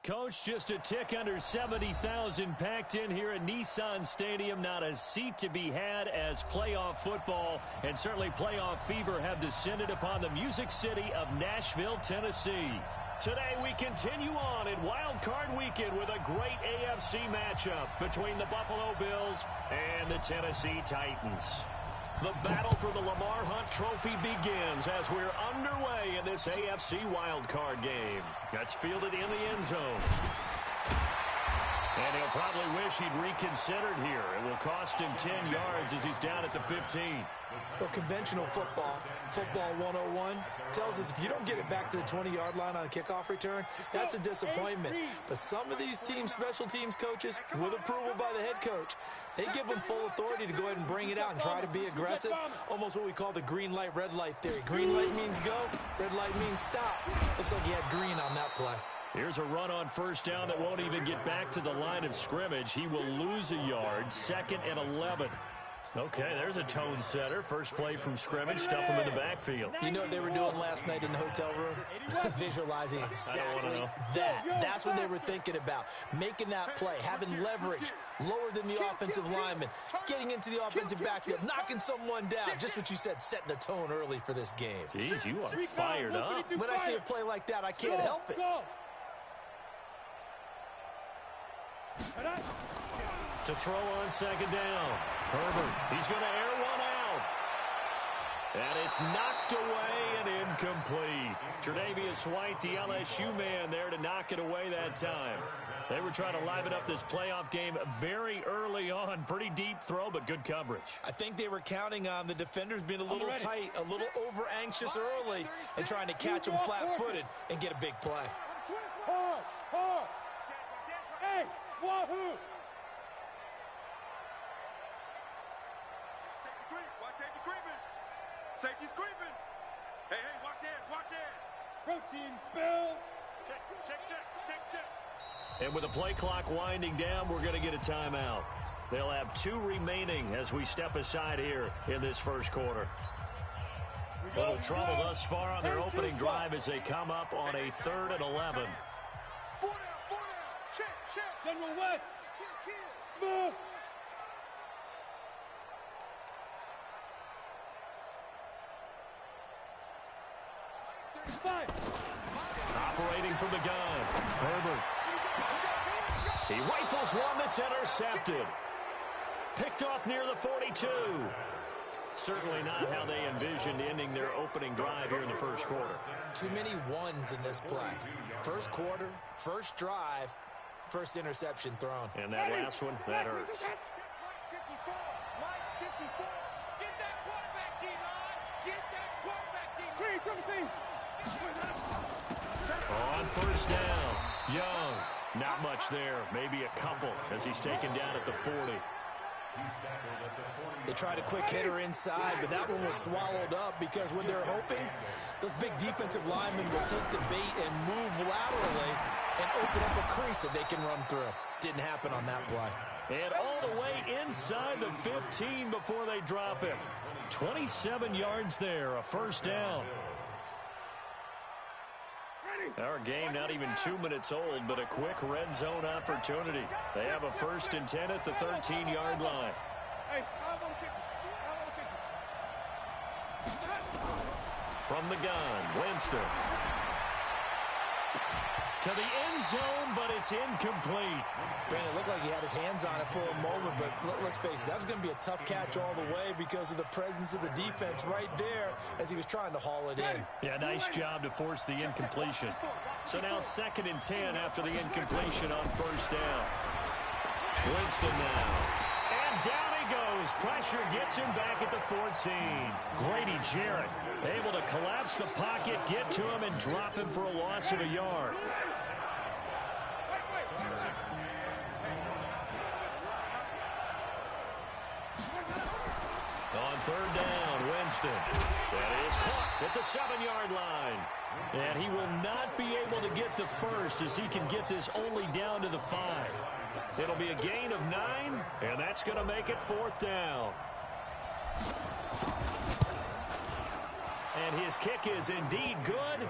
Coach, just a tick under 70,000 packed in here at Nissan Stadium. Not a seat to be had as playoff football and certainly playoff fever have descended upon the Music City of Nashville, Tennessee. Today we continue on in Wild Card Weekend with a great AFC matchup between the Buffalo Bills and the Tennessee Titans. The battle for the Lamar Hunt Trophy begins as we're underway in this AFC wildcard game. That's fielded in the end zone. And he'll probably wish he'd reconsidered here. It will cost him 10 yards as he's down at the 15. Well, conventional football 101, tells us if you don't get it back to the 20-yard line on a kickoff return, that's a disappointment. But some of these teams, special teams coaches, with approval by the head coach, they give them full authority to go ahead and bring it out and try to be aggressive. Almost what we call the green light, red light theory. Green light means go, red light means stop. Looks like he had green on that play. Here's a run on first down that won't even get back to the line of scrimmage. He will lose a yard, 2nd and 11. Okay, there's a tone setter. First play from scrimmage, stuff him in the backfield. You know what they were doing last night in the hotel room? Visualizing exactly that. That's what they were thinking about. Making that play, having leverage, lower than the offensive lineman, getting into the offensive backfield, knocking someone down. Just what you said, setting the tone early for this game. Jeez, you are fired up. When I see a play like that, I can't help it. To throw on second down. Herbert, he's going to air one out. And it's knocked away and incomplete. Tre'Davious White, the LSU man there to knock it away that time. They were trying to liven up this playoff game very early on. Pretty deep throw, but good coverage. I think they were counting on the defenders being a little tight, a little over-anxious early, and trying to catch them flat-footed and get a big play. Hey, wahoo! Safety's creeping. Hey, watch hands. Protein spill. Check. And with the play clock winding down, we're going to get a timeout. They'll have 2 remaining as we step aside here in this first quarter. Little trouble thus far on their opening drive as they come up on a 3rd and 11. 4 down. Check. General West. Smooth. Operating from the gun, Herbert. He rifles one that's intercepted. Picked off near the 42. Certainly not how they envisioned ending their opening drive here in the first quarter. Too many ones in this play. First quarter, first drive, first interception thrown. And that last one, that hurts. Get that quarterback, D-line. Get that quarterback, D-line. On first down, Young. Not much there. Maybe a couple as he's taken down at the 40. They tried a quick hitter inside, but that one was swallowed up because when they're hoping, those big defensive linemen will take the bait and move laterally and open up a crease that they can run through. Didn't happen on that play. And all the way inside the 15 before they drop him. 27 yards there, a first down. Our game not even 2 minutes old, but a quick red zone opportunity. They have a 1st and 10 at the 13-yard line. From the gun, Winston. To the end zone, but it's incomplete. Brandon, it looked like he had his hands on it for a moment, but let's face it, that was going to be a tough catch all the way because of the presence of the defense right there as he was trying to haul it in. Yeah, nice job to force the incompletion. So now 2nd and 10 after the incompletion on first down. Winston now. And down he goes. Pressure gets him back at the 14. Grady Jarrett able to collapse the pocket, get to him, and drop him for a loss of a yard. On 3rd down, Winston. That is caught at the 7-yard line. And he will not be able to get the first as he can get this only down to the 5. It'll be a gain of 9, and that's going to make it 4th down. And his kick is indeed good.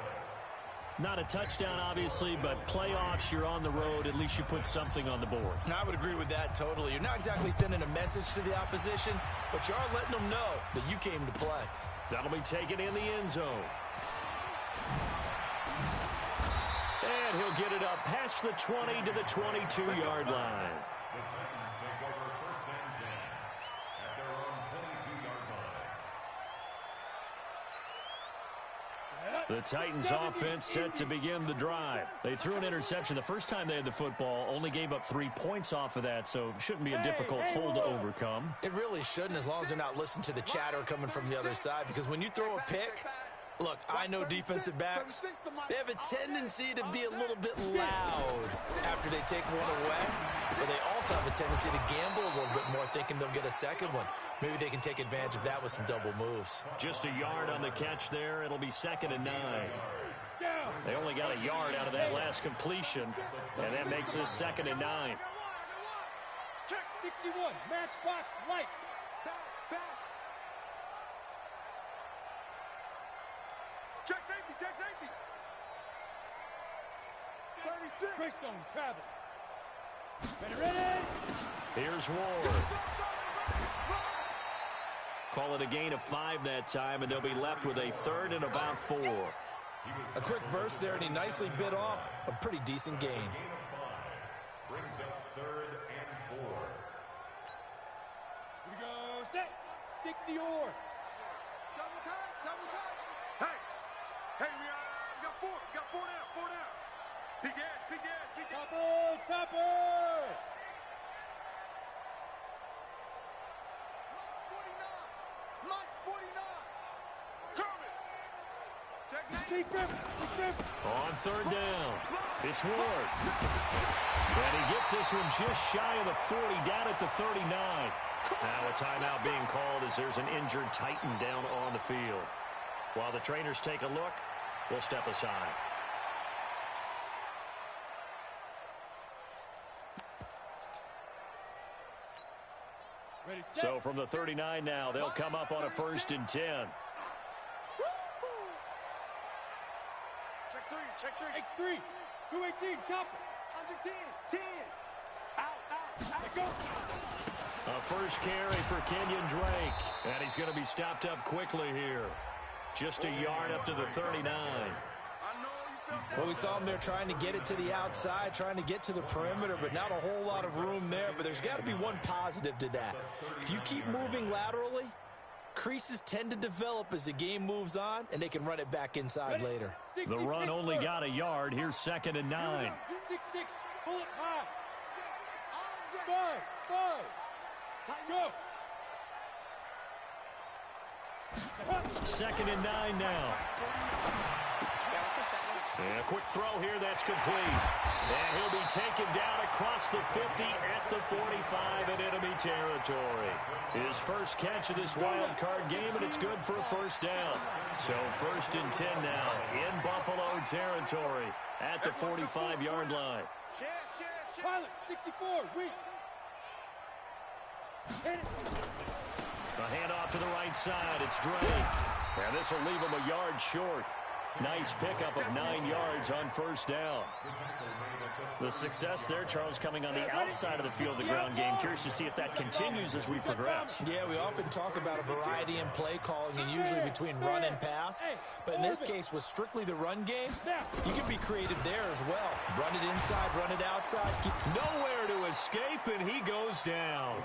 Not a touchdown, obviously, but playoffs, you're on the road. At least you put something on the board. I would agree with that totally. You're not exactly sending a message to the opposition, but you are letting them know that you came to play. That'll be taken in the end zone. And he'll get it up past the 20 to the 22-yard line. The Titans take over 1st and 10 at their own 22-yard line. The Titans offense set to begin the drive. They threw an interception the first time they had the football, only gave up 3 points off of that, so shouldn't be a difficult hole to overcome. It really shouldn't, as long as they're not listening to the chatter coming from the other side, because when you throw a pick, look, I know defensive backs, they have a tendency to be a little bit loud after they take one away, but they also have a tendency to gamble a little bit more, thinking they'll get a second one. Maybe they can take advantage of that with some double moves. Just a yard on the catch there. It'll be 2nd and 9. They only got a yard out of that last completion, and that makes this 2nd and 9. Check 61, matchbox lights. Back. Check safety. 36. Greystone travel. Ready. Here's Ward. Call it a gain of 5 that time, and they'll be left with a 3rd and about 4. A quick burst there, and he nicely bit off a pretty decent gain. Brings up 3rd and 4. Here we go. Set. 60 or. Double time. Hey, we got 4. Got 4 down. Peek in. Topper. Launch 49. Kermit. Check 90. On 3rd down, it's Ward. And he gets this one just shy of the 40, down at the 39. Now a timeout being called as there's an injured Titan down on the field. While the trainers take a look, we'll step aside. Ready, set. So from the 39 now, they'll come up on a 1st and 10. Check 3. X3. 218. Chopper. Under 10. Out. Let go. A first carry for Kenyon Drake. And he's going to be stopped up quickly here. Just a yard up to the 39. Well, we saw him there trying to get it to the outside, trying to get to the perimeter, but not a whole lot of room there. But there's got to be one positive to that. If you keep moving laterally, creases tend to develop as the game moves on, and they can run it back inside later. The run only got a yard. Here's 2nd and 9. 6-6. Bullet high. 5. Go. 2nd and 9 now. And a quick throw here, that's complete. And he'll be taken down across the 50 at the 45 in enemy territory. His first catch of this wild card game, and it's good for a 1st down. So 1st and 10 now in Buffalo territory at the 45-yard line. Pilot, 64, weak. A handoff to the right side. It's Drake. And this will leave him a yard short. Nice pickup of 9 yards on 1st down. The success there, Charles, coming on the outside of the field, the ground game. Curious to see if that continues as we progress. Yeah, we often talk about a variety in play calling and usually between run and pass. But in this case, with strictly the run game, you can be creative there as well. Run it inside, run it outside. Nowhere to escape, and he goes down.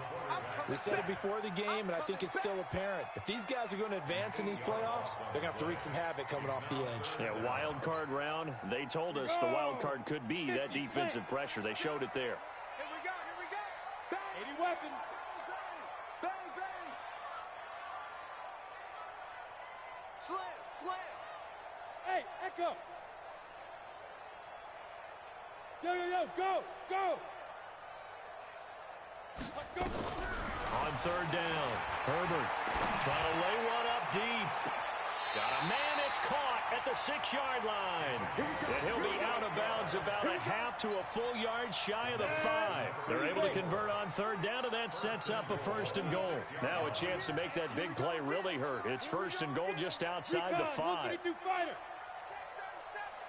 We said it before the game, and I think it's still apparent. If these guys are going to advance in these playoffs, they're going to have to wreak some havoc coming off the edge. Yeah, wild card round. They told us the wild card could be that defensive pressure. They showed it there. Here we go. 80 weapon. Bang. Slam. Hey, Echo. Yo, go. Let's go. On 3rd down, Herbert trying to lay one up deep. Got a man, it's caught at the 6-yard line. And he'll be out of bounds about a half to a full yard shy of the 5. They're able to convert on 3rd down, and that sets up a 1st and goal. Now a chance to make that big play really hurt. It's 1st and goal just outside the 5.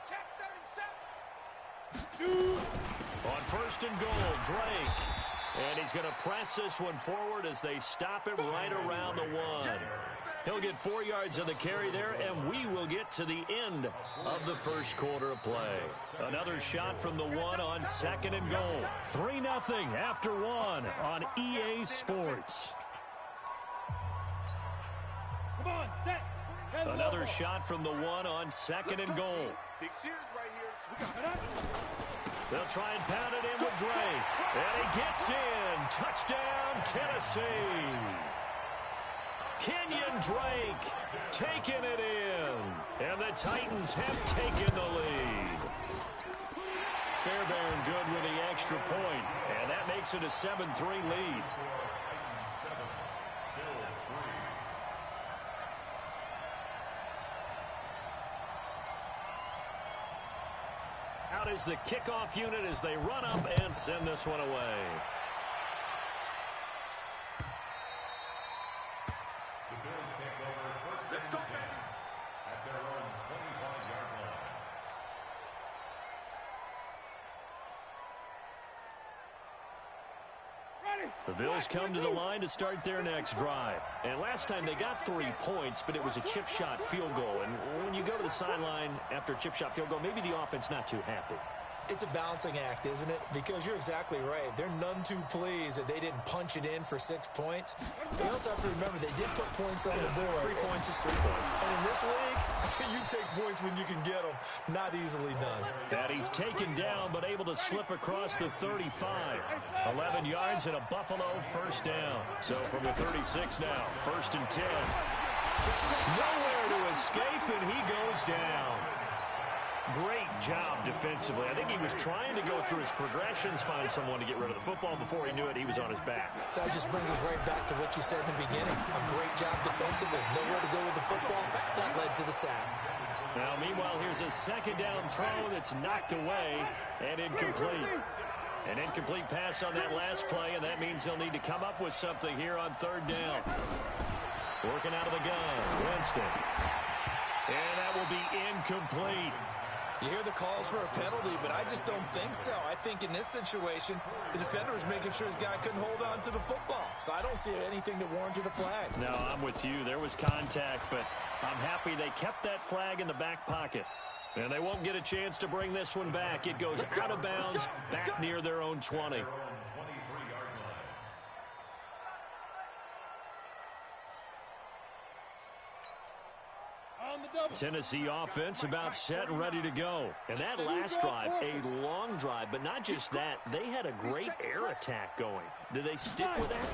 Check On first and goal, Drake. And he's going to press this one forward as they stop it right around the 1. He'll get 4 yards on the carry there, and we will get to the end of the first quarter of play. Another shot from the 1 on second and goal. 3-0 after 1 on EA Sports. Come on, set. Another shot from the 1 on second and goal. Big series right here. We got it. They'll try and pound it in with Drake. And he gets in. Touchdown, Tennessee. Kenyon Drake taking it in. And the Titans have taken the lead. Fairbairn good with the extra point. And that makes it a 7-3 lead. Out is the kickoff unit as they run up and send this one away. The Bills take over first and 10 at their own 25-yard line. The Bills come to the line to start their next drive. And last time they got 3 points, but it was a chip shot field goal. And when you go to the sideline after a chip shot field goal, maybe the offense not too happy. It's a balancing act, isn't it? Because you're exactly right. They're none too pleased that they didn't punch it in for 6 points. They also have to remember they did put points on the board. 3 points is 3 points. And in this league, you take points when you can get them. Not easily done. And he's taken down but able to slip across the 35. 11 yards and a Buffalo first down. So from the 36 now, first and 10. Nowhere to escape, and he goes down. Great job defensively. I think he was trying to go through his progressions, find someone to get rid of the football. Before he knew it, he was on his back. So that just brings us right back to what you said in the beginning. A great job defensively. Nowhere to go with the football. That led to the sack. Now, meanwhile, here's a second down throw that's knocked away and incomplete. An incomplete pass on that last play, and that means they'll need to come up with something here on third down. Working out of the gun, Winston. And that will be incomplete. You hear the calls for a penalty, but I just don't think so. I think in this situation, the defender was making sure his guy couldn't hold on to the football. So I don't see anything that warranted a flag. No, I'm with you. There was contact, but I'm happy they kept that flag in the back pocket. And they won't get a chance to bring this one back. It goes out of bounds, back near their own 20. Tennessee offense about set and ready to go. And that last drive, a long drive, but not just that. They had a great air attack going. Do they stick with that?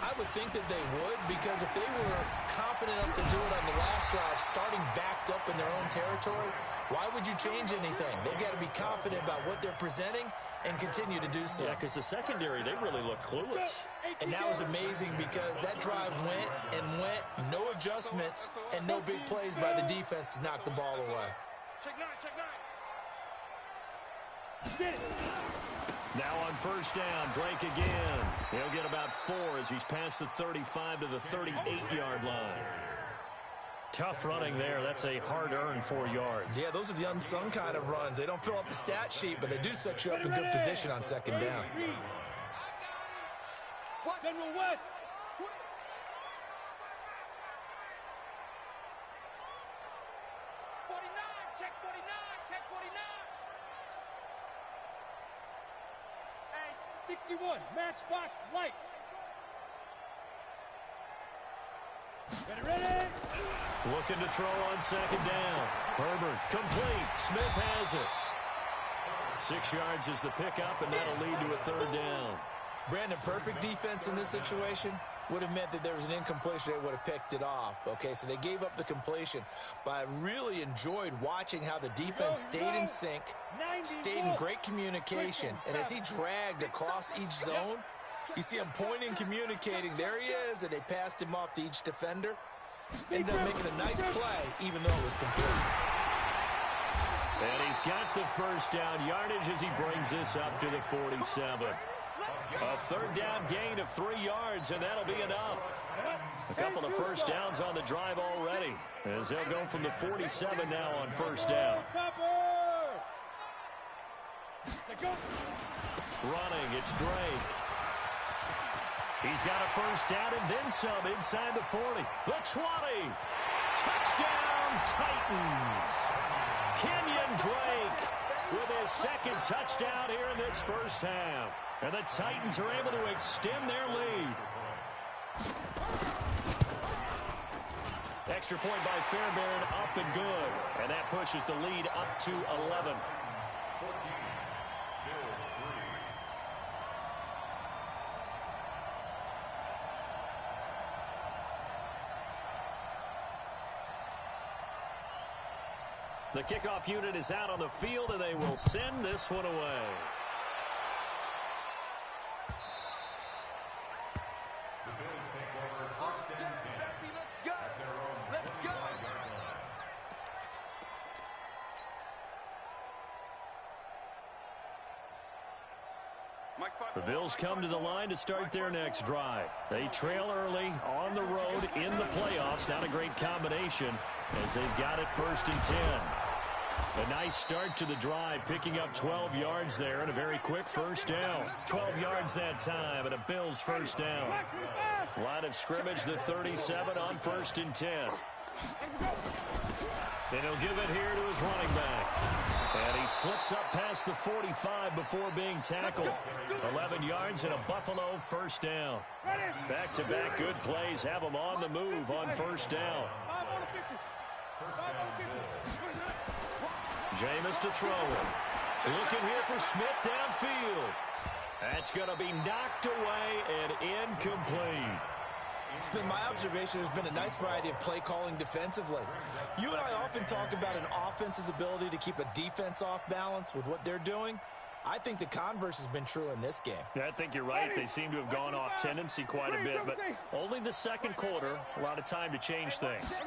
I would think that they would, because if they were confident enough to do it on the last drive, starting backed up in their own territory, why would you change anything? They've got to be confident about what they're presenting and continue to do so. Yeah, because the secondary, they really look clueless. And that was amazing because that drive went and went, no adjustments, and no big plays by the defense to knock the ball away. Check nine, check nine. Now on first down, Drake again. He'll get about 4 as he's past the 35 to the 38-yard line. Tough running there. That's a hard-earned 4 yards. Yeah, those are the unsung kind of runs. They don't fill up the stat sheet, but they do set you up in good position on second down. General West. 49, check 49, check 49. Hey, 61, matchbox lights. Ready. Looking to throw on second down. Herbert complete. Smith has it. 6 yards is the pickup, and that'll lead to a third down. Brandon, perfect defense in this situation would have meant that there was an incompletion. They would have picked it off. Okay, so they gave up the completion. But I really enjoyed watching how the defense stayed in sync, stayed in great communication. And as he dragged across each zone, you see him pointing, communicating. There he is, and they passed him off to each defender. Ended up making a nice play, even though it was complete. And he's got the first down yardage as he brings this up to the 47. A third down gain of 3 yards, and that'll be enough. A couple of first downs on the drive already, as they'll go from the 47 now on first down. Running, it's Drake. He's got a first down and then some inside the 40. The 20. Touchdown, Titans. Kenyon Drake with his second touchdown here in this first half. And the Titans are able to extend their lead. Extra point by Fairbairn, up and good. And that pushes the lead up to 11. 14, Bills 3. The kickoff unit is out on the field, and they will send this one away. The Bills take over first and 10 at their own 25-yard line. The Bills come to the line to start their next drive. They trail early on the road in the playoffs. Not a great combination as they've got it first and 10. A nice start to the drive, picking up 12 yards there and a very quick first down. 12 yards that time and a Bills first down. Line of scrimmage, the 37 on first and 10. And he'll give it here to his running back. And he slips up past the 45 before being tackled. 11 yards and a Buffalo first down. Back-to-back good plays have them on the move on first down. Jameis to throw it. Looking here for Smith downfield. That's going to be knocked away and incomplete. It's been my observation there's been a nice variety of play calling defensively. You and I often talk about an offense's ability to keep a defense off balance with what they're doing. I think the converse has been true in this game. Yeah, I think you're right. They seem to have gone off tendency quite a bit, but only the second quarter. A lot of time to change things.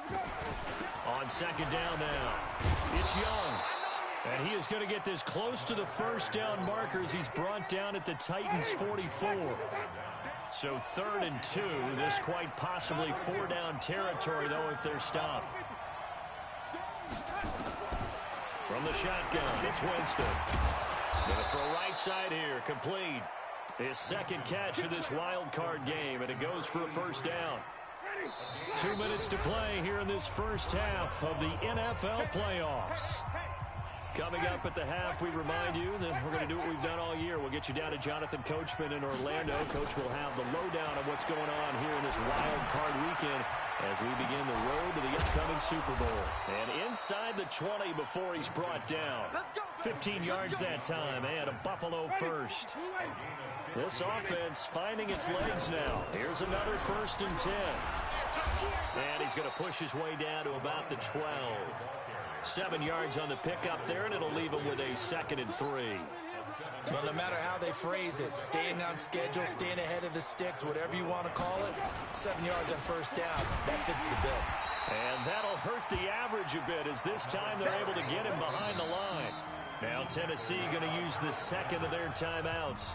On second down now, it's Young. And he is going to get this close to the first down markers. He's brought down at the Titans' 44. So 3rd and 2. This quite possibly 4-down territory, though, if they're stopped. From the shotgun, it's Winston. Going to throw right side here, complete. His second catch of this wild card game, and it goes for a first down. 2 minutes to play here in this first half of the NFL playoffs. Coming up at the half, we remind you that we're going to do what we've done all year. We'll get you down to Jonathan Coachman in Orlando. Coach will have the lowdown of what's going on here in this wild card weekend as we begin the road to the upcoming Super Bowl. And inside the 20 before he's brought down. 15 yards that time and a Buffalo first. This offense finding its legs now. Here's another 1st and 10. And he's going to push his way down to about the 12. 7 yards on the pickup there, and it'll leave him with a 2nd and 3. Well, no matter how they phrase it, staying on schedule, staying ahead of the sticks, whatever you want to call it, 7 yards on first down, that fits the bill. And that'll hurt the average a bit as this time they're able to get him behind the line. Now Tennessee going to use the second of their timeouts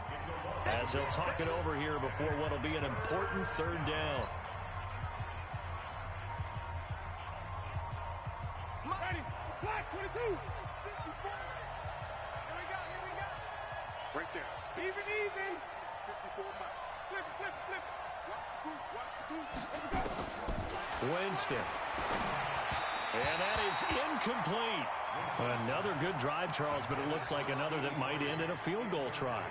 as they'll talk it over here before what will be an important 3rd down. Right there. Even. 54 miles. Flip. Watch the boot. Winston. And that is incomplete. Another good drive, Charles, but it looks like another that might end in a field goal try.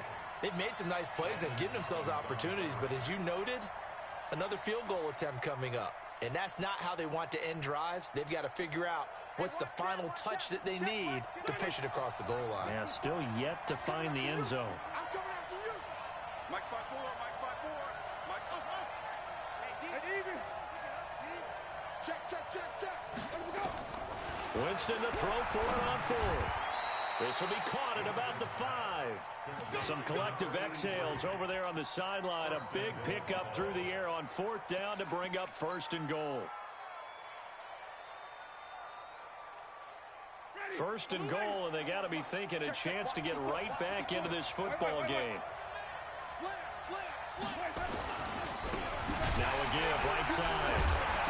They've made some nice plays. They've given themselves opportunities, but as you noted, another field goal attempt coming up. And that's not how they want to end drives. They've got to figure out what's the final touch that they need to push it across the goal line. Yeah, still yet to find the end zone. I'm coming after you. Mike 5-4. Mike Hey, even. Check. Let's go. Winston to throw for it on 4th. This will be caught at about the 5. Some collective exhales over there on the sideline. A big pickup through the air on 4th down to bring up 1st and goal. 1st and goal, and they got to be thinking a chance to get right back into this football game. Now a give, right side.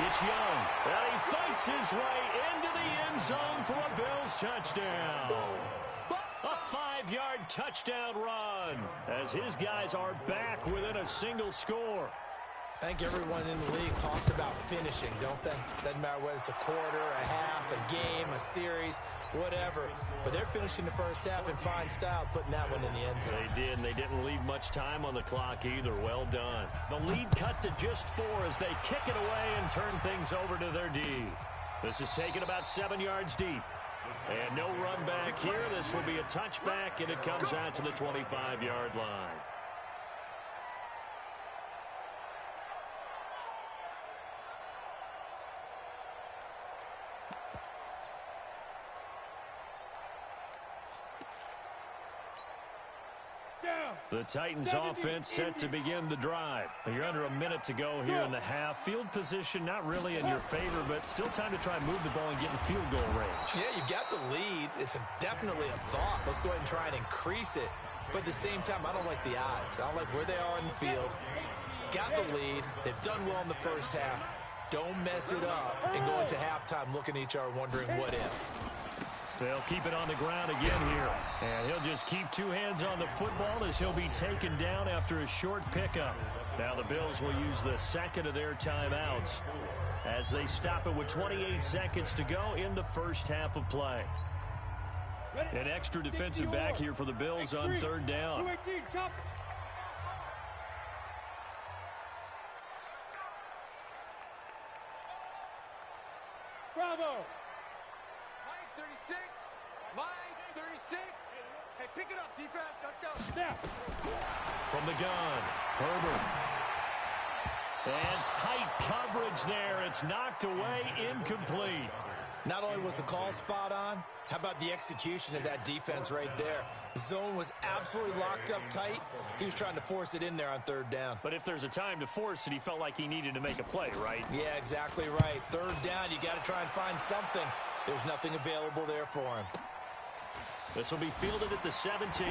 It's Young. And he fights his way into the end zone for a Bills touchdown. A 25-yard touchdown run as his guys are back within a single score. I think everyone in the league talks about finishing, don't they? Doesn't matter whether it's a quarter, a half, a game, a series, whatever. But they're finishing the first half in fine style, putting that one in the end zone. They did, and they didn't leave much time on the clock either. Well done. The lead cut to just 4 as they kick it away and turn things over to their D. This is taken about 7 yards deep. And no run back here. This will be a touchback, and it comes out to the 25-yard line. The Titans offense set to begin the drive. You're under a minute to go here in the half. Field position not really in your favor, but still time to try and move the ball and get in field goal range. Yeah, you've got the lead. It's definitely a thought. Let's go ahead and try and increase it. But at the same time, I don't like the odds. I don't like where they are in the field. Got the lead. They've done well in the first half. Don't mess it up and go into halftime looking at each other wondering what if. They'll keep it on the ground again here. And he'll just keep 2 hands on the football as he'll be taken down after a short pickup. Now the Bills will use the second of their timeouts as they stop it with 28 seconds to go in the first half of play. An extra defensive back here for the Bills on 3rd down. Bravo! 36, line 36. Hey, pick it up, defense. Let's go. Now. From the gun, Herbert. And tight coverage there. It's knocked away, incomplete. Not only was the call spot on, how about the execution of that defense right there? The zone was absolutely locked up tight. He was trying to force it in there on 3rd down. But if there's a time to force it, he felt like he needed to make a play, right? Yeah, exactly right. 3rd down, you got to try and find something. There's nothing available there for him. This will be fielded at the 17.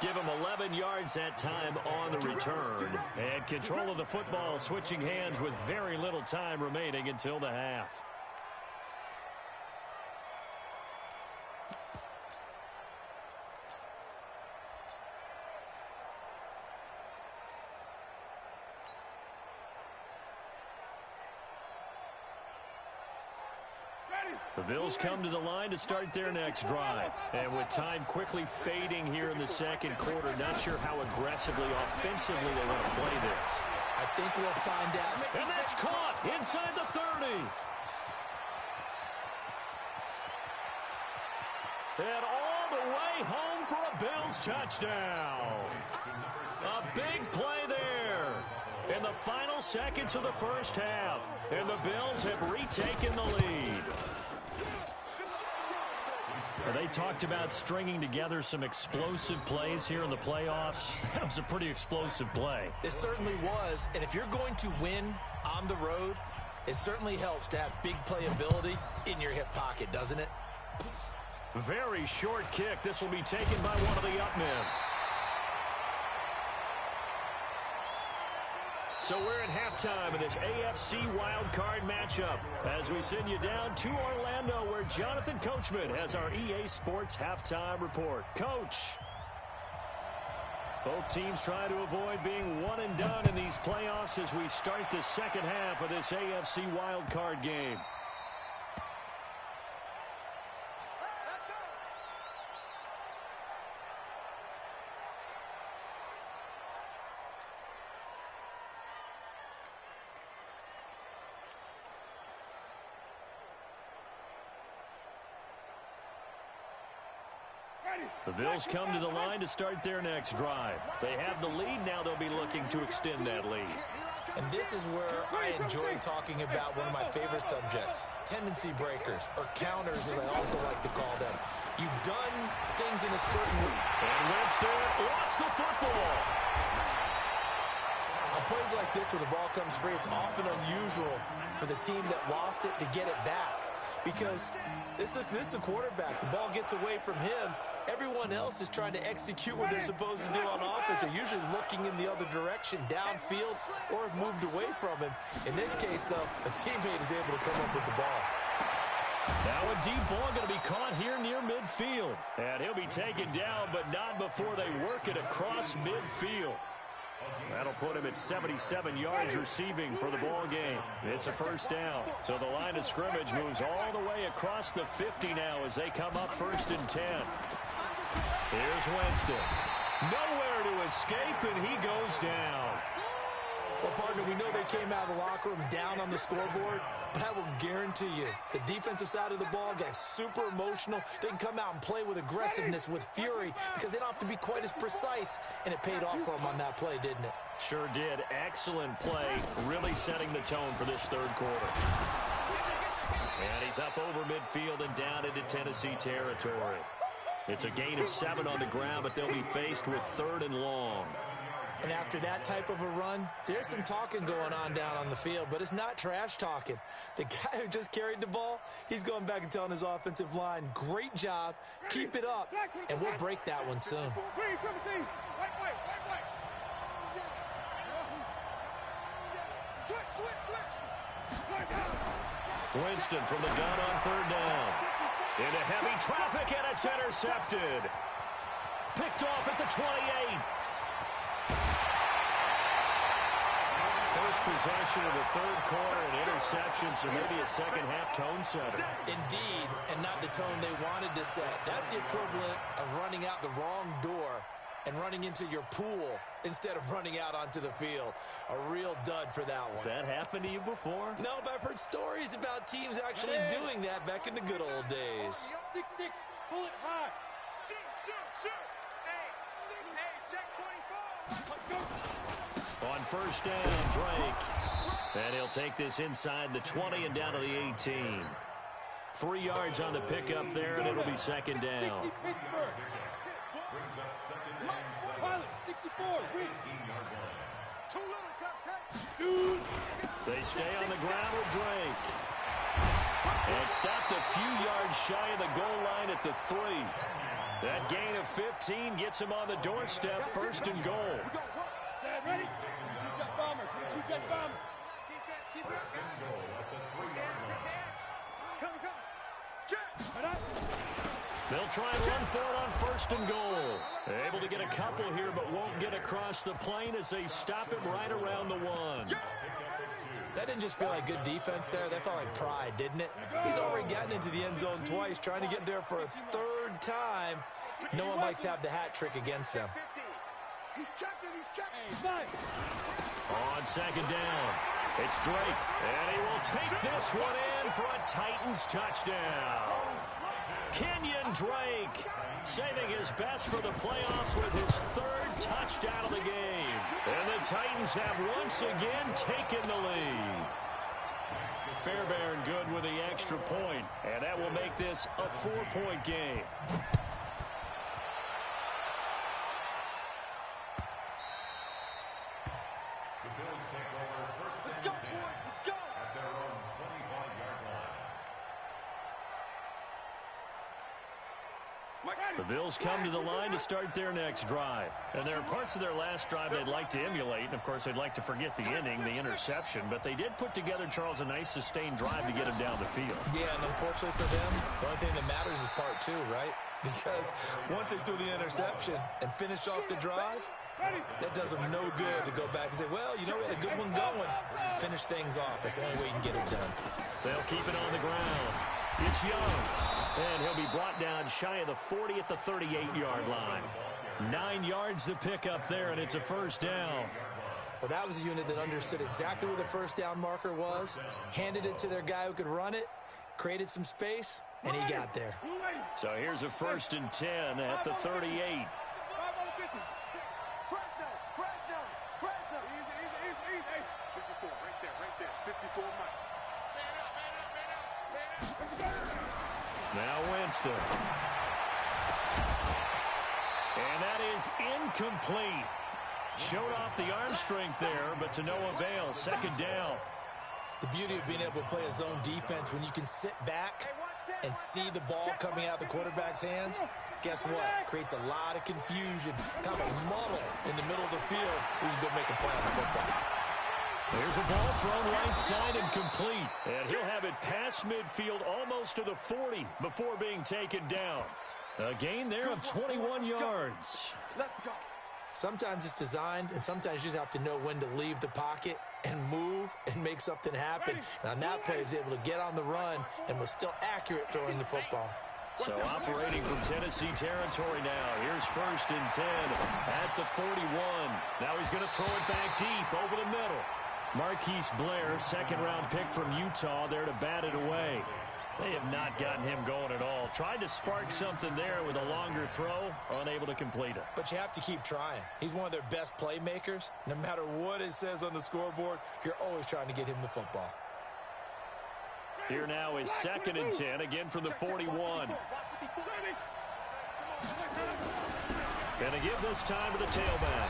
Give him 11 yards that time on the return. And control of the football, switching hands with very little time remaining until the half. The Bills come to the line to start their next drive. And with time quickly fading here in the second quarter, not sure how aggressively, offensively they want to play this. I think we'll find out. And that's caught inside the 30. And all the way home for a Bills touchdown. A big play there in the final seconds of the first half. And the Bills have retaken the lead. They talked about stringing together some explosive plays here in the playoffs. That was a pretty explosive play. It certainly was. And if you're going to win on the road, it certainly helps to have big playability in your hip pocket, doesn't it? Very short kick. This will be taken by one of the up men. So we're at halftime of this AFC wildcard matchup as we send you down to Orlando where Jonathan Coachman has our EA Sports halftime report. Coach. Both teams try to avoid being one and done in these playoffs as we start the second half of this AFC wildcard game. The Bills come to the line to start their next drive. They have the lead. Now they'll be looking to extend that lead. And this is where I enjoy talking about one of my favorite subjects, tendency breakers, or counters as I also like to call them. You've done things in a certain way. And Winston lost the football. On plays like this where the ball comes free, it's often unusual for the team that lost it to get it back. Because this is the quarterback. The ball gets away from him. Everyone else is trying to execute what they're supposed to do on offense. They're usually looking in the other direction, downfield, or have moved away from him. In this case, though, a teammate is able to come up with the ball. Now a deep ball going to be caught here near midfield. And he'll be taken down, but not before they work it across midfield. That'll put him at 77 yards receiving for the ball game. It's a first down. So the line of scrimmage moves all the way across the 50 now as they come up 1st and 10. Here's Winston. Nowhere to escape, and he goes down. Well, partner, we know they came out of the locker room down on the scoreboard, but I will guarantee you the defensive side of the ball got super emotional. They can come out and play with aggressiveness, with fury, because they don't have to be quite as precise, and it paid off for them on that play, didn't it? Sure did. Excellent play, really setting the tone for this third quarter. And he's up over midfield and down into Tennessee territory. It's a gain of 7 on the ground, but they'll be faced with 3rd and long. And after that type of a run, there's some talking going on down on the field, but it's not trash talking. The guy who just carried the ball, he's going back and telling his offensive line, great job, keep it up, and we'll break that one soon. Winston from the gun on 3rd down. Into heavy traffic, and it's intercepted. Picked off at the 28. First possession of the third quarter, and interception, so maybe a second-half tone setter. Indeed, and not the tone they wanted to set. That's the equivalent of running out the wrong door and running into your pool instead of running out onto the field. A real dud for that one. Has that happened to you before? No, but I've heard stories about teams actually doing that back in the good old days. 6-6, pull it high. Shoot. Hey, check 24. On 1st down, Drake. And he'll take this inside the 20 and down to the 18. 3 yards on the pickup there, and it'll be 2nd down. Pilot, 64, They stay on the ground with Drake. And stopped a few yards shy of the goal line at the 3. That gain of 15 gets him on the doorstep, 1st and goal. Ready? Two-jet bomber. Two-jet bomber. First and goal at the 3-yard line. They'll try and run for it on 1st and goal. Able to get a couple here, but won't get across the plane as they stop him right around the 1. That didn't just feel like good defense there. That felt like pride, didn't it? He's already gotten into the end zone twice, trying to get there for a 3rd time. No one likes to have the hat trick against them. He's checking. On 2nd down, it's Drake, and he will take this one in for a Titans touchdown. Kenyon Drake saving his best for the playoffs with his 3rd touchdown of the game. And the Titans have once again taken the lead. Fairbairn good with the extra point, and that will make this a 4-point game. The Bills come to the line to start their next drive. And there are parts of their last drive they'd like to emulate. And, of course, they'd like to forget the inning, the interception. But they did put together, Charles, a nice sustained drive to get him down the field. Yeah, and unfortunately for them, the only thing that matters is part 2, right? Because once they threw the interception and finished off the drive, that does them no good to go back and say, well, you know, we had a good one going. Finish things off. That's the only way you can get it done. They'll keep it on the ground. It's Young. And he'll be brought down shy of the 40 at the 38-yard line. 9 yards to pick up there, and it's a 1st down. Well, that was a unit that understood exactly where the 1st down marker was, handed it to their guy who could run it, created some space, and he got there. So here's a 1st and 10 at the 38. Now Winston. And that is incomplete. Showed off the arm strength there, but to no avail. 2nd down. The beauty of being able to play a zone defense when you can sit back and see the ball coming out of the quarterback's hands, guess what? Creates a lot of confusion, kind of a muddle in the middle of the field where you can go make a play on the football. There's a ball thrown right side and complete. And he'll have it past midfield almost to the 40 before being taken down. A gain there of 21 yards. Let's go. Sometimes it's designed, and sometimes you just have to know when to leave the pocket and move and make something happen. And on that play, he was able to get on the run and was still accurate throwing the football. So operating from Tennessee territory now. Here's 1st and 10 at the 41. Now he's going to throw it back deep over the middle. Marquise Blair, second-round pick from Utah, there to bat it away. They have not gotten him going at all. Tried to spark something there with a longer throw, unable to complete it. But you have to keep trying. He's one of their best playmakers. No matter what it says on the scoreboard, you're always trying to get him the football. Here now is 2nd and 10, again from the 41. And a give this time to the tailback.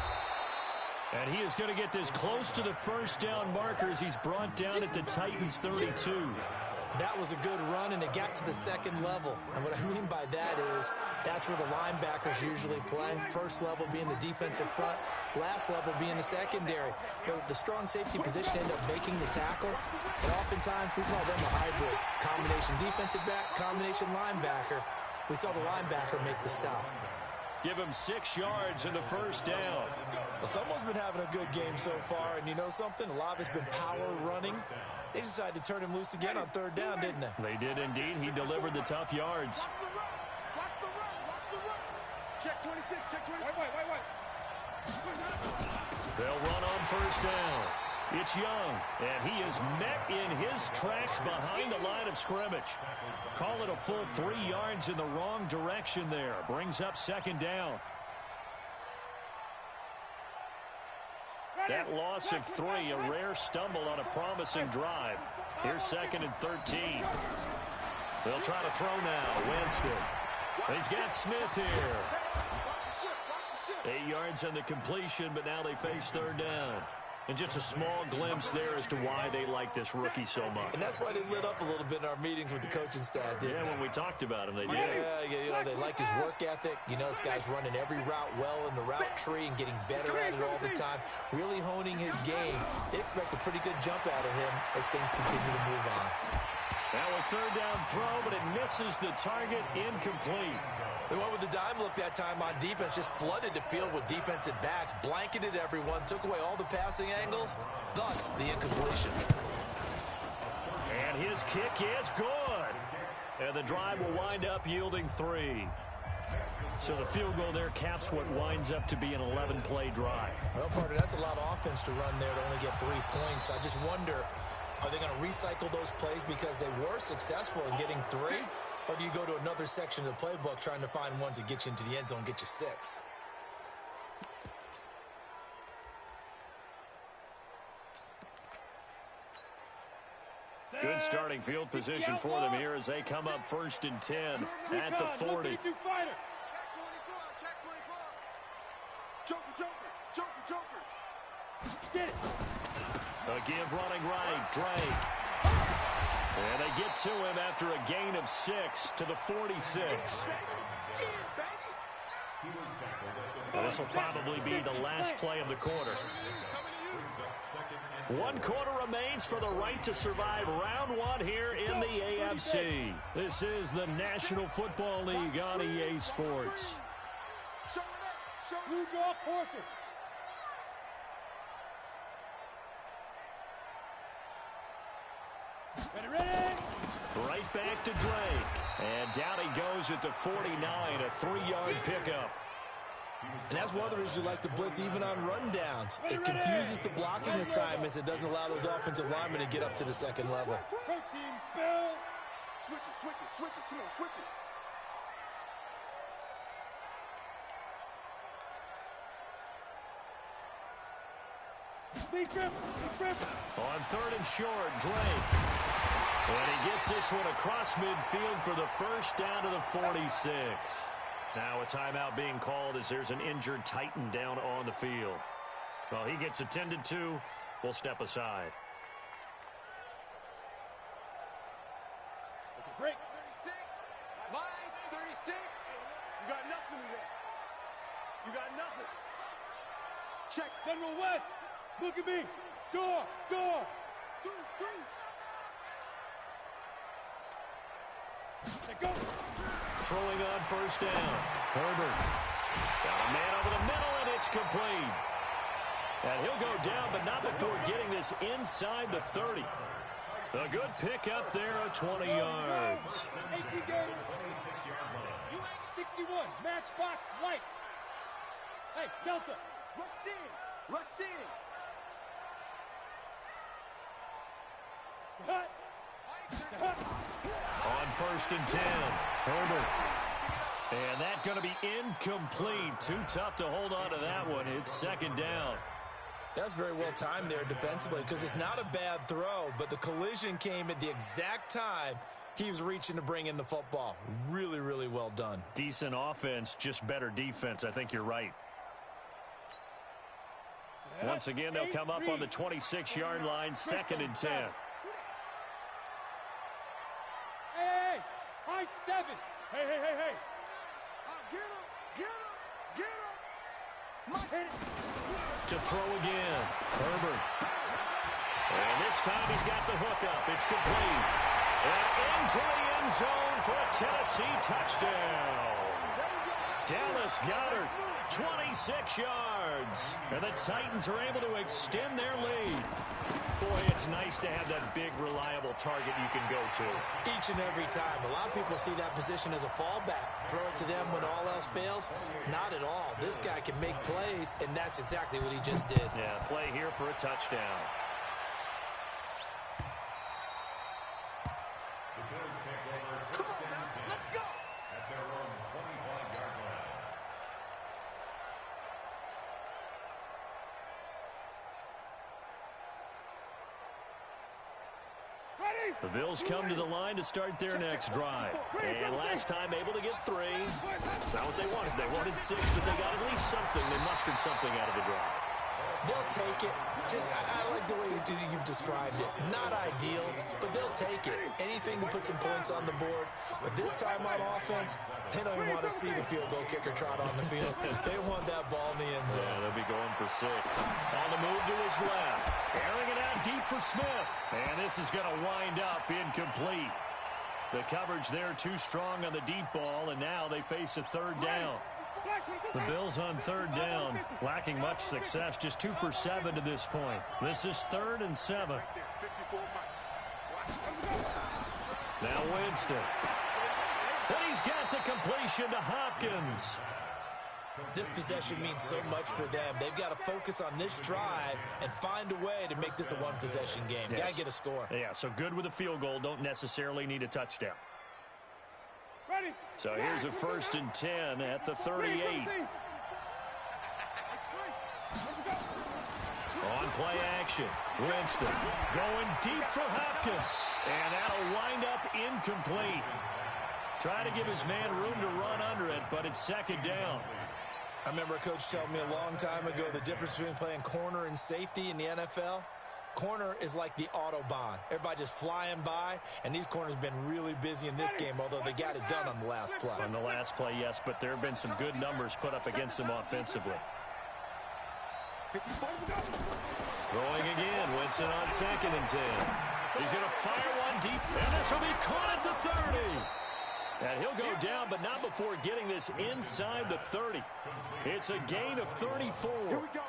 And he is going to get this close to the first down markers. He's brought down at the Titans' 32. That was a good run, and it got to the second level. And what I mean by that is that's where the linebackers usually play. First level being the defensive front, last level being the secondary. But the strong safety position ended up making the tackle. And oftentimes we call them a hybrid. Combination defensive back, combination linebacker. We saw the linebacker make the stop. Give him 6 yards in the first down. Well, someone's been having a good game so far, and you know something? A lot of it's been power running. They decided to turn him loose again on 3rd down, didn't they? They did indeed. He delivered the tough yards. Watch the run. Watch the run. Check 26. Check 26. Wait. They'll run on 1st down. It's Young, and he is met in his tracks behind the line of scrimmage. Call it a full 3 yards in the wrong direction there. Brings up 2nd down. That loss of 3, a rare stumble on a promising drive. Here's 2nd and 13. They'll try to throw now. Winston. He's got Smith here. 8 yards on the completion, but now they face 3rd down. And just a small glimpse there as to why they like this rookie so much. And that's why they lit up a little bit in our meetings with the coaching staff, didn't they? When we talked about him, they did. Yeah, you know, they like his work ethic. You know, this guy's running every route well in the route tree and getting better at it all the time, really honing his game. They expect a pretty good jump out of him as things continue to move on. Now a 3rd down throw, but it misses the target, incomplete. They went with the dime look that time on defense, just flooded the field with defensive backs, blanketed everyone, took away all the passing angles, thus the incompletion. And his kick is good. And the drive will wind up yielding 3. So the field goal there caps what winds up to be an 11-play drive. Well, partner, that's a lot of offense to run there to only get 3 points. I just wonder, are they going to recycle those plays because they were successful in getting 3? Or do you go to another section of the playbook trying to find ones that get you into the end zone and get you 6? Good starting field position for them here as they come up 1st and 10 at the 40. Check 24. Check 24. Joker. Get it. A give running right, Drake. And they get to him after a gain of 6 to the 46. This will probably be the last play of the quarter. 1 quarter remains for the right to survive round 1 here in the AFC. This is the National Football League on EA Sports. Ready? Right back to Drake. And down he goes at the 49, a 3-yard pickup. And that's one of the reasons you like to blitz even on rundowns. It confuses the blocking assignments. It doesn't allow those offensive linemen to get up to the second level. Protein spell. Switch it. Come on, switch it. On 3rd and short, Drake. And he gets this one across midfield for the first down to the 46. Now a timeout being called as there's an injured Titan down on the field. Well, he gets attended to. We'll step aside. Break. 36. Line 36. You got nothing there. You got nothing. Check. General West. Look at me. Door. Go. Throwing on first down. Herbert. Got a man over the middle, and it's complete. And he'll go down, but not before getting this inside the 30. A good pickup there of 20 yards. 18 games. 61. Matchbox lights. Hey, Delta. Rush in. On first and 10, Herbert. And that's going to be incomplete. Too tough to hold on to that one. It's second down. That's very well timed there defensively because it's not a bad throw, but the collision came at the exact time he was reaching to bring in the football. Really, really well done. Decent offense, just better defense. I think you're right. Once again, they'll come up on the 26-yard line, second and 10. Hey, high 7. Hey. Get him. To throw again, Herbert. And this time he's got the hook up. It's complete. And into the end zone for a Tennessee touchdown. Dallas Goedert, 26 yards. And the Titans are able to extend their lead. Boy, it's nice to have that big, reliable target you can go to. Each and every time. A lot of people see that position as a fallback. Throw it to them when all else fails. Not at all. This guy can make plays, and that's exactly what he just did. Yeah, play here for a touchdown. Come on now, let's go. At their own 25-yard line. The Bills come to the line to start their next drive. And last time able to get 3. That's not what they wanted. They wanted 6, but they got at least something. They mustered something out of the drive. They'll take it. I like the way you've described it. Not ideal, but they'll take it. Anything to put some points on the board. But this time on offense, they don't even want to see the field goal kicker trot on the field. They want that ball in the end zone. Yeah, they'll be going for 6. On the move to his left. Airing it out deep for Smith. And this is going to wind up incomplete. The coverage there too strong on the deep ball, and now they face a third down. The Bills on third down, lacking much success, just 2 for 7 to this point. This is 3rd and 7. Now Winston. And he's got the completion to Hopkins. This possession means so much for them. They've got to focus on this drive and find a way to make this a one-possession game. Yes. Got to get a score. Yeah, so good with a field goal. Don't necessarily need a touchdown. Ready. So here's a 1st and 10 at the 38. On play action, Winston going deep for Hopkins. And that'll wind up incomplete. Try to give his man room to run under it, but it's second down. I remember a coach telling me a long time ago the difference between playing corner and safety in the NFL. Corner is like the Autobahn. Everybody just flying by, and these corners have been really busy in this game, although they got it done on the last play. On the last play, yes, but there have been some good numbers put up against them offensively. Throwing again, Winston on 2nd and 10. He's going to fire one deep, and this will be caught at the 30. And he'll go down, but not before getting this inside the 30. It's a gain of 34. Here we go.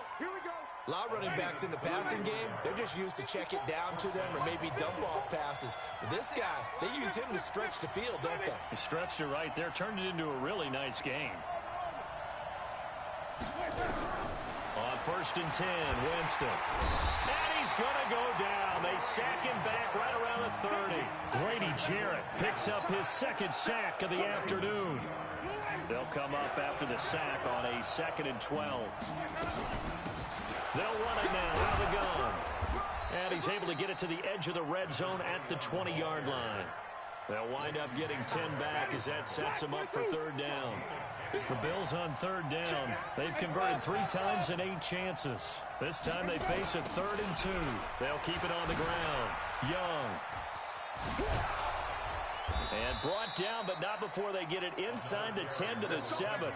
A lot of running backs in the passing game, they're just used to check it down to them or maybe dump off passes. But this guy, they use him to stretch the field, don't they? He stretched it right there, turned it into a really nice game. On 1st and 10, Winston. And he's going to go down. They sack him back right around the 30. Grady Jarrett picks up his 2nd sack of the afternoon. They'll come up after the sack on a 2nd and 12. They'll run it now out of the gun. And he's able to get it to the edge of the red zone at the 20-yard line. They'll wind up getting 10 back as that sets them up for 3rd down. The Bills on 3rd down. They've converted 3 times in 8 chances. This time they face a 3rd and 2. They'll keep it on the ground. Young. And brought down, but not before they get it inside the 10 to the 7.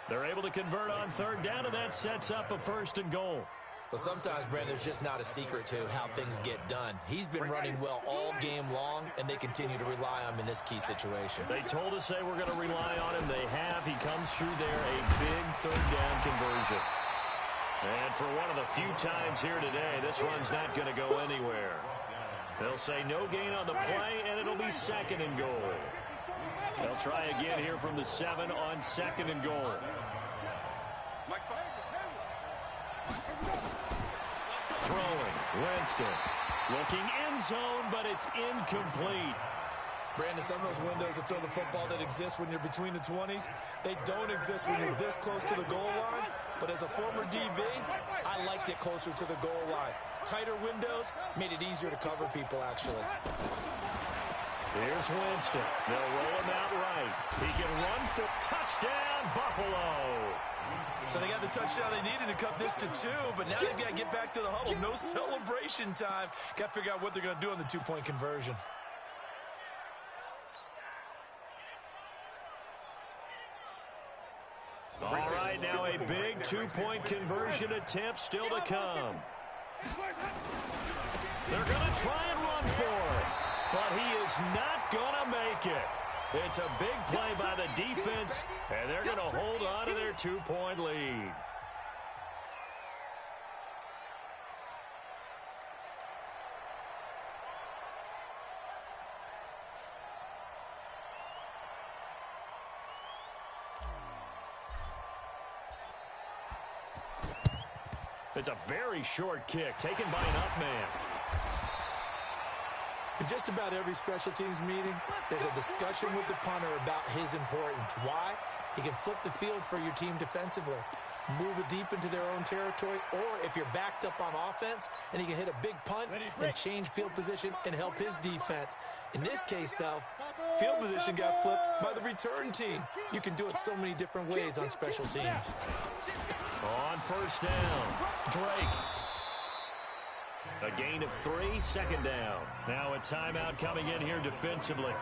They're able to convert on 3rd down, and that sets up a 1st and goal. Well, sometimes, Brandon, there's just not a secret to how things get done. He's been running well all game long, and they continue to rely on him in this key situation. They told us they were going to rely on him. They have. He comes through there, a big third down conversion. And for one of the few times here today, this run's not going to go anywhere. They'll say no gain on the play, and it'll be 2nd and goal. They'll try again here from the 7 on 2nd and goal. Throwing, Winston. Looking end zone, but it's incomplete. Brandon, some of those windows to throw the football that exist when you're between the 20s, they don't exist when you're this close to the goal line. But as a former DB, I liked it closer to the goal line. Tighter windows made it easier to cover people, actually. Here's Winston. They'll roll him out right. He can run for touchdown, Buffalo. So they got the touchdown they needed to cut this to 2, but now they've got to get back to the huddle. No celebration time. Got to figure out what they're going to do on the 2-point conversion. All right, now a big 2-point conversion attempt still to come. They're going to try and run for it, but he is not going to make it. It's a big play by the defense, and they're going to hold on to their 2-point lead. It's a very short kick taken by an up man. In just about every special teams meeting, there's a discussion with the punter about his importance. Why? He can flip the field for your team defensively, move it deep into their own territory, or if you're backed up on offense, and he can hit a big punt and change field position and help his defense. In this case, though, field position got flipped by the return team. You can do it so many different ways on special teams. On 1st down, Drake. A gain of 3, 2nd down. Now a timeout coming in here defensively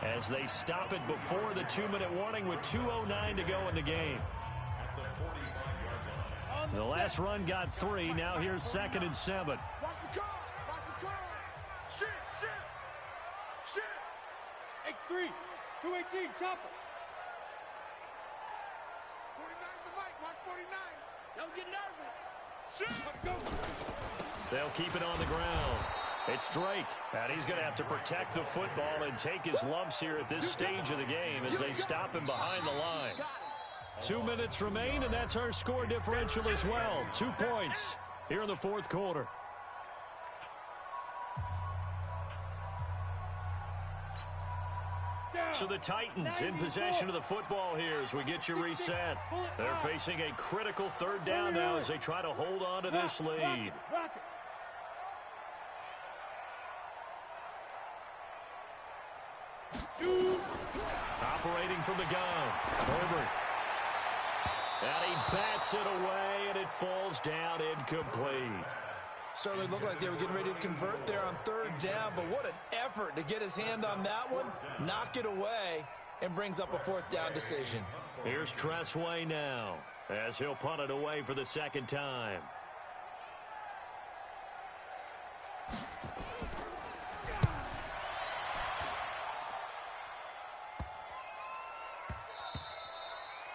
as they stop it before the 2-minute warning with 2:09 to go in the game. The last run got 3. Now here's 2nd and 7. Watch the car. Watch the car. Shit. X3. 218. Chopper. 49's the mic. Watch 49. Don't get nervous. Shit. Let's go. They'll keep it on the ground. It's Drake, and he's going to have to protect the football and take his lumps here at this stage of the game as they stop him behind the line. 2 minutes remain, and that's our score differential as well. 2 points here in the 4th quarter. So the Titans in possession of the football here as we get you reset. They're facing a critical 3rd down now as they try to hold on to this lead. Operating from the gun. Herbert. And he bats it away, and it falls down incomplete. Certainly looked like they were getting ready to convert there on 3rd down, but what an effort to get his hand on that one, knock it away, and brings up a 4th down decision. Here's Tressway now as he'll punt it away for the 2nd time.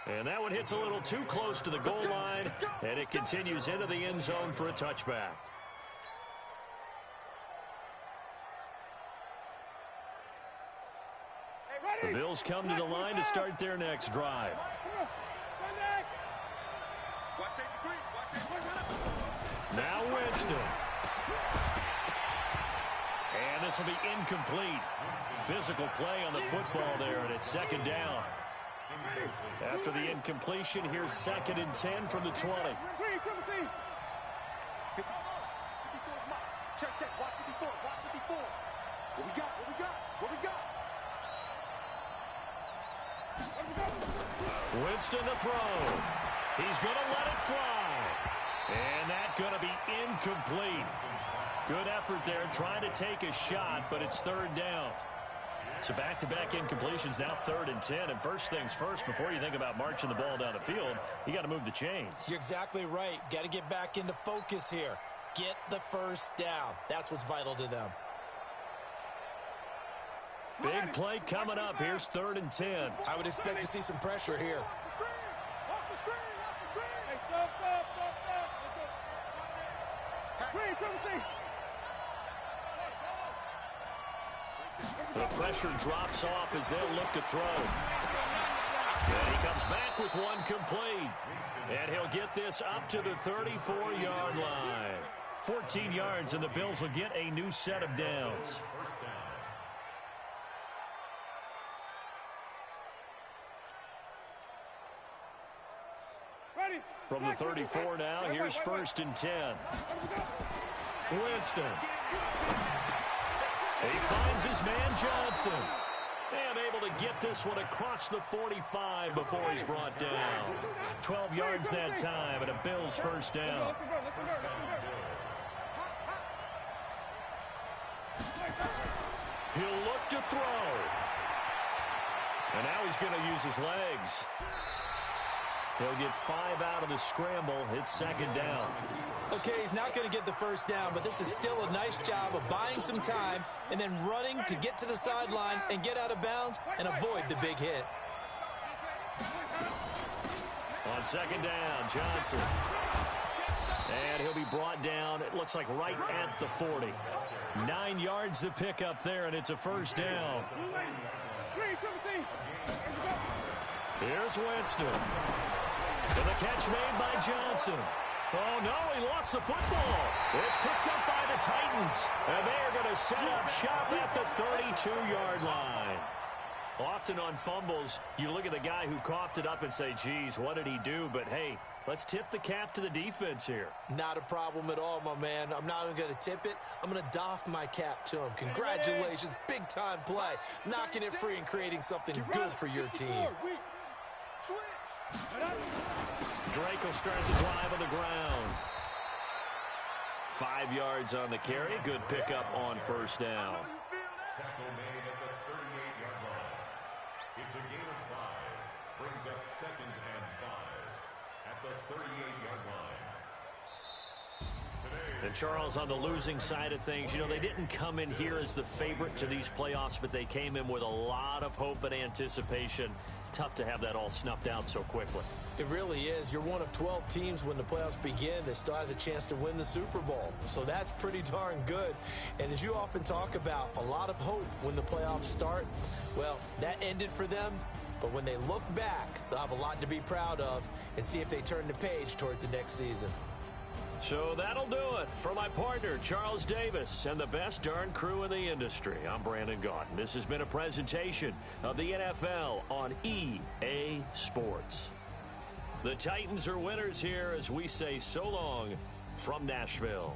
And that one hits a little too close to the goal line, and it continues into the end zone for a touchback. The Bills come to the line to start their next drive. Now Winston. And this will be incomplete. Physical play on the football there, and it's 2nd down. After the incompletion, here's 2nd and 10 from the 20. Check. Watch 54. What we got? Winston to throw. He's going to let it fly. And that's going to be incomplete. Good effort there trying to take a shot, but it's 3rd down. So back-to-back incompletions, now 3rd and 10. And first things first, before you think about marching the ball down the field, you got to move the chains. You're exactly right. Got to get back into focus here. Get the first down. That's what's vital to them. Big play coming up. Here's 3rd and 10. I would expect to see some pressure here. The pressure drops off as they'll look to throw. And he comes back with one complete. And he'll get this up to the 34-yard line. 14 yards, and the Bills will get a new set of downs. From the 34 now, here's 1st and 10. Winston. He finds his man Johnson. And able to get this one across the 45 before he's brought down. 12 yards that time, and a Bills first down. He'll look to throw. And now he's going to use his legs. He'll get 5 out of the scramble. It's 2nd down. Okay, he's not going to get the first down, but this is still a nice job of buying some time and then running to get to the sideline and get out of bounds and avoid the big hit. On 2nd down, Johnson. And he'll be brought down, it looks like right at the 40. 9 yards to pick up there, and it's a first down. Here's Winston. And the catch made by Johnson. Oh, no, he lost the football. It's picked up by the Titans. And they are going to set up shop at the 32-yard line. Often on fumbles, you look at the guy who coughed it up and say, geez, what did he do? But, hey, let's tip the cap to the defense here. Not a problem at all, my man. I'm not even going to tip it. I'm going to doff my cap to him. Congratulations. Big-time play. Knocking it free and creating something good for your team. Drake will start the drive on the ground. 5 yards on the carry. Good pickup on first down. Tackle made at the 38-yard line. It's a gain of 5. Brings up 2nd and 5 at the 38-yard line. And Charles, on the losing side of things, you know, they didn't come in here as the favorite to these playoffs, but they came in with a lot of hope and anticipation. Tough to have that all snuffed out so quickly. It really is. You're one of 12 teams when the playoffs begin that still has a chance to win the Super Bowl. So that's pretty darn good. And as you often talk about, a lot of hope when the playoffs start. Well, that ended for them. But when they look back, they'll have a lot to be proud of and see if they turn the page towards the next season. So that'll do it for my partner, Charles Davis, and the best darn crew in the industry. I'm Brandon Gaudin. This has been a presentation of the NFL on EA Sports. The Titans are winners here as we say so long from Nashville.